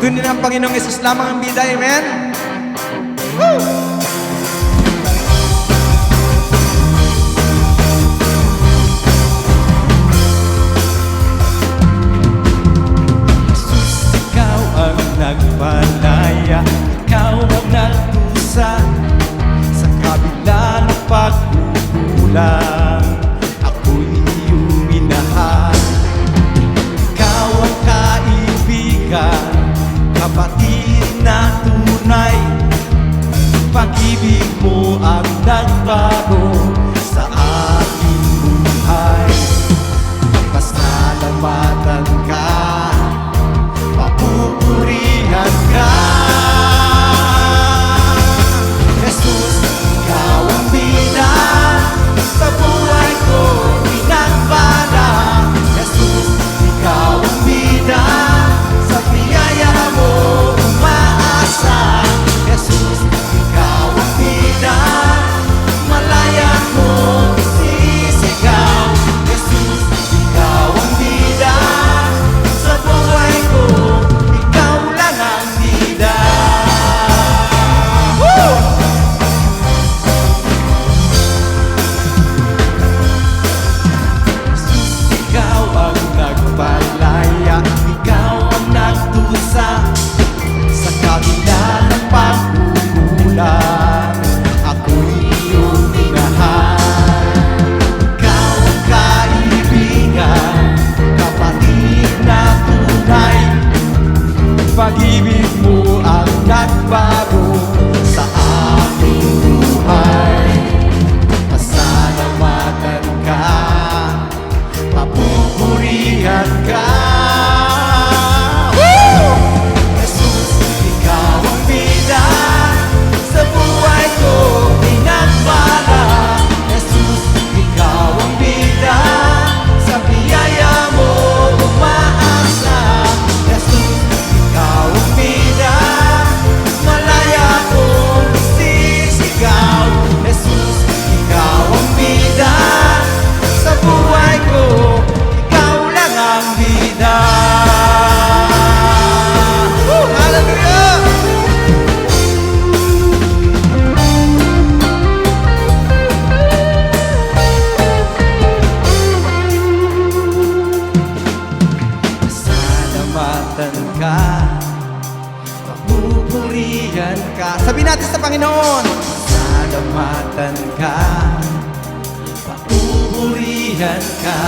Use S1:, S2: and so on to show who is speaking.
S1: kundi ng Panginoong Yesus lamang ang bida. Amen? Woo!
S2: Nagpalaya, ikaw ang nagdusa sa kabila ng pagkukulang. Ako'y iyong minahal. Ikaw ang kaibigan, kapatid na tunay. Pag-ibig mo ang nagbago sa aking buhay. Pasalamatan ka, papupurihan ka. Jesus, ikaw ang bida sa buhay ko, pinagpala. Jesus, ikaw ang bida sa biyaya mo umaasa. Jesus, ikaw ang bida, malaya mo isisigaw. Jesus, ikaw ang bida sa buhay ko, ikaw lang ang bida. Woo! Jesus, ikaw ang nagpalaya, ikaw ang nagdusa sa kabila ng pagkukulang. Ako'y iyong minahal. Ikaw ang kaibigan, kapatid na tunay. Pag-ibig mo ang nagbago sa aking buhay. Pasalamatan ka, papupurihan ka. Woo! Jesus, ikaw ang bida sa buhay ko, pinagpala. Jesus, ikaw ang bida sa biyaya mo umaasa. Jesus, ikaw ang bida, malaya kong isisigaw. Jesus, ikaw ang bida sa buhay ko, ikaw lang ang bida. Woo! Hallelujah! Pasalamatan ka, papupurihan ka.
S1: Sabihin natin sa Panginoon.
S2: Pasalamatan ka, papupurihan ka.